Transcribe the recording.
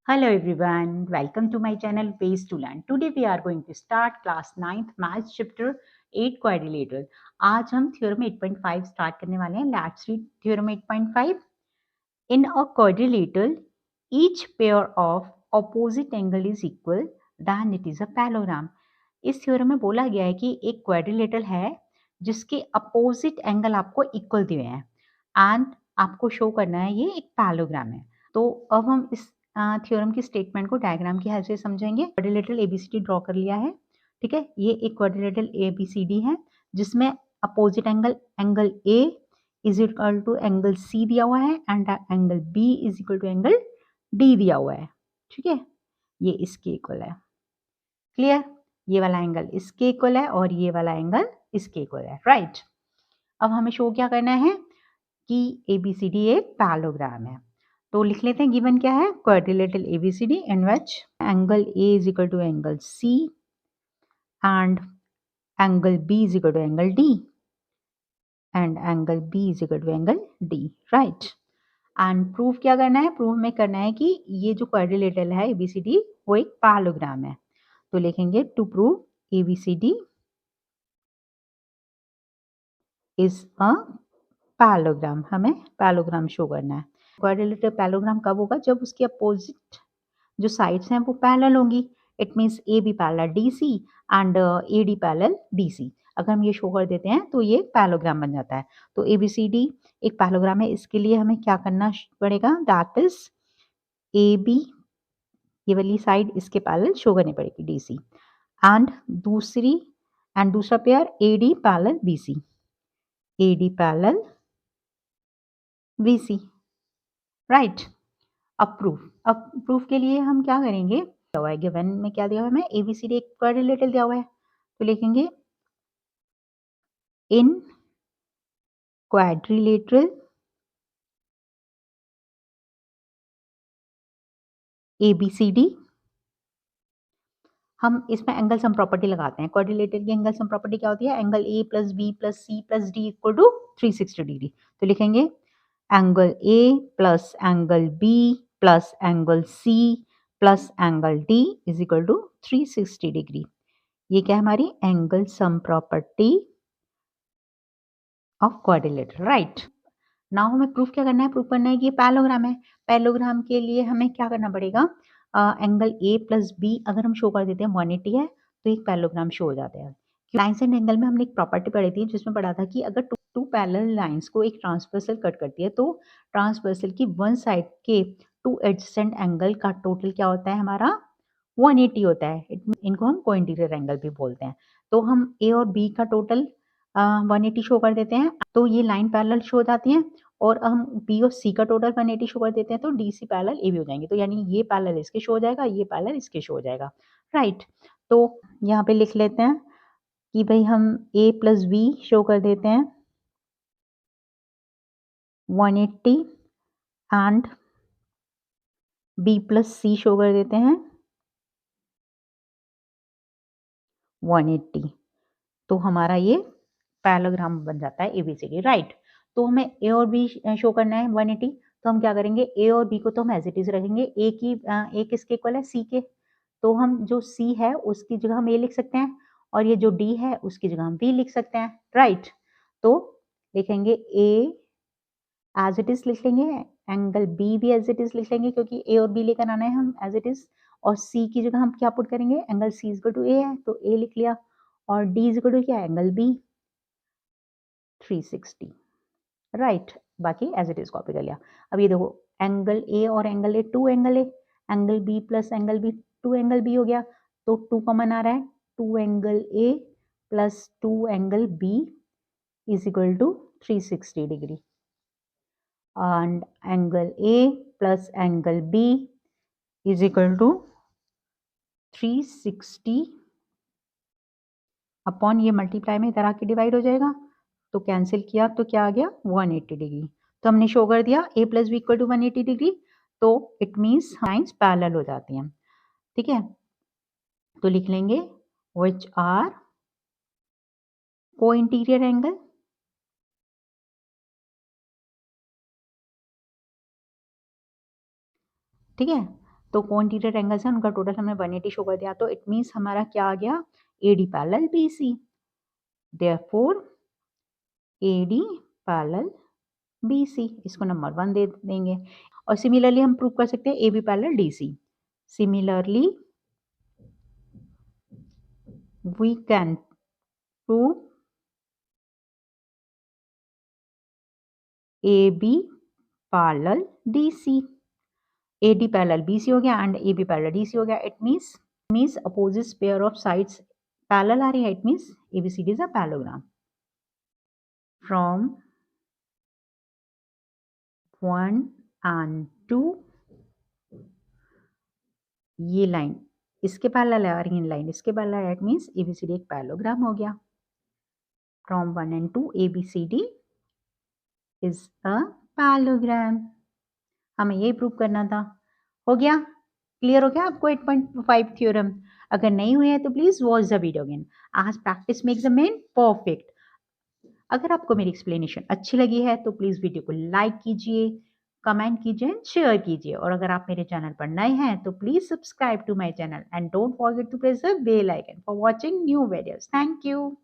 Hello everyone, welcome to my channel Ways to Learn. Today we are going to start class 9th Maths chapter 8 quadrilateral. आज हम theorem 8.5 start करने वाले हैं. Let's read theorem 8.5. In a quadrilateral, each pair of opposite angle is equal, then it is a parallelogram. इस theorem में बोला गया है कि एक क्वाड्रिलेटरल है जिसके अपोजिट एंगल आपको इक्वल दिए हैं एंड आपको शो करना है ये एक पैरेललोग्राम है. तो अब हम इस थ्योरम की स्टेटमेंट को डायग्राम की हेल्प से समझेंगे. क्वाड्रिलेटरल एबीसीडी ड्रॉ कर लिया है. ठीक है, ये एक क्वाड्रिलेटरल एबीसीडी है जिसमें opposite angle angle A is equal to angle C दिया हुआ है and angle B is equal to angle D दिया हुआ है. ठीक है, ये इसके इक्वल है. क्लियर, ये वाला एंगल इसके इक्वल है और ये वाला एंगल इसके इक्वल है. राइट, अब हमें शो क्या करना है कि एबीसीडी एक पैरेललोग्राम है. तो लिख लेते हैं गिवन क्या है, quadrilateral ABCD in which angle A is equal to angle C and angle B is equal to angle D and angle B is equal to angle D. Right, and proof क्या करना है, proof में करना है कि ये जो quadrilateral है एबीसीडी वो एक पैरेललोग्राम है. तो लिखेंगे to prove ABCD is a parallelogram. हमें पैरेललोग्राम शो करना है. क्वाड्रिलेटरल पैरेललोग्राम कब होगा, जब उसके अपोजिट जो साइड्स हैं वो पैरेलल होंगी. It means A B parallel D C and A D parallel D C. अगर हम ये शो कर देते हैं तो ये पैरेललोग्राम बन जाता है. तो ए बी सी डी एक पैरेललोग्राम है. इसके लिए हमें क्या करना पड़ेगा, दैट इज ए बी ये वाली साइड इसके पैरेलल शो करनी पड़ेगी डी सी एंड दूसरा pair A D parallel B C, A D parallel B C. Right, अब प्रूफ के लिए हम क्या करेंगे, दिया हुआ है गिवन में क्या दिया हुआ है, हमें एबीसीडी एक क्वाड्रिलेटरल दिया हुआ है. तो लिखेंगे इन क्वाड्रिलेटरल एबीसीडी. हम इसमें एंगल सम प्रॉपर्टी लगाते हैं. क्वाड्रिलेटरल की एंगल सम प्रॉपर्टी क्या होती है, angle A plus B plus C plus D equal to 360 degree. तो लिखेंगे angle A plus angle B plus angle C plus angle D is equal to 360 degree. ये क्या है, हमारी angle sum property of quadrilateral. Right, now हमें proof क्या करना है, प्रूफ करना है कि ये पैरेललोग्राम है. पैरेललोग्राम के लिए हमें क्या करना पड़ेगा, एंगल ए प्लस बी अगर हम शो कर देते हैं 180 है तो एक पैरेललोग्राम शो हो जाता है. लाइन्स एंड एंगल में हमने एक प्रॉपर्टी पढ़ी थी जिसमें पढ़ा था कि अगर टू पैरेलल लाइंस को एक ट्रांसवर्सल कट करती है तो ट्रांसवर्सल की वन साइड के टू एडजेसेंट एंगल का टोटल क्या होता है, हमारा 180 होता है. इनको हम कोइंटीरियर एंगल भी बोलते हैं. तो हम ए और बी का टोटल 180 शो कर देते हैं तो ये लाइन पैरेलल शो हो जाती हैं. और हम बी और सी का टोटल 180 शो कर देते हैं तो D C parallel A B हो जाएंगे. तो यानी ये पैरेलल इसके शो हो जाएगा, ये पैरेलल इसके शो हो जाएगा. राइट, तो यहाँ पे लिख लेते हैं कि भाई हम ए प्लस बी शो कर देते हैं 180 and B plus C show कर देते हैं 180. तो हमारा ये पैरेललोग्राम बन जाता है एबीसीडी. राइट, तो हमें ए और बी शो करना है 180. तो हम क्या करेंगे, ए और बी को तो हम एज इट इज रखेंगे. ए किसके इक्वल है, सी के. तो हम जो सी है उसकी जगह हम ए लिख सकते हैं और ये जो डी है उसकी जगह हम बी लिख सकते हैं. राइट, तो लिखेंगे ए एज इट इज लिख लेंगे, एंगल बी भी एज इट इज लिख लेंगे क्योंकि ए और बी लेकर आना है हम एज इट इज. और सी की जगह हम क्या पुट करेंगे, angle C is equal to A है तो ए लिख लिया और डी इज इक्वल टू क्या है, एंगल बी 360. राइट, बाकी एज इट इज कॉपी कर लिया. अब ये देखो एंगल ए और angle A, two angle A, angle B plus angle B, two angle B हो गया. तो टू कॉमन आ रहा है, two angle A plus two angle B is equal to 360 degree and angle A plus angle B is equal to 360 upon ये multiply में इधर आके डिवाइड हो जाएगा तो कैंसिल किया तो क्या आ गया 180 डिग्री. तो हमने शो कर दिया A plus B equal to 180 degree. तो इट मीन्स लाइन्स पैरेलल हो जाती हैं. ठीक है, तो लिख लेंगे विच आर को इंटीरियर एंगल ठीक है तो क्वांटिटेड एंगल्स हैं उनका टोटल हमने 180 शो कर दिया, तो इट मीन्स हमारा क्या आ गया, AD parallel BC। Therefore AD parallel BC, इसको नंबर 1 दे देंगे। और सिमिलरली हम प्रूव कर सकते हैं AB parallel DC। Similarly we can prove AB parallel DC। AD parallel BC हो गया एंड AB पैरेलल DC हो गया। It means opposite pair of sides parallel आ रही है। It means ABCD is a parallelogram. From 1 and 2 ये line इसके parallel है और ये लाइन इसके पैरेलल है। इट मीन्स ABCD एक पैरेललोग्राम हो गया। From 1 and 2 ABCD is a parallelogram. हमें ये प्रूव करना था। हो गया, क्लियर हो गया आपको 8.5 थ्योरम? अगर नहीं हुई है तो please watch the video again. आज practice makes the man perfect. अगर आपको मेरी एक्सप्लेनेशन अच्छी लगी है तो प्लीज वीडियो को लाइक कीजिए, कमेंट कीजिए, शेयर कीजिए। और अगर आप मेरे चैनल पर नए हैं तो please subscribe to my channel and don't forget to press the bell icon for watching new videos. Thank you.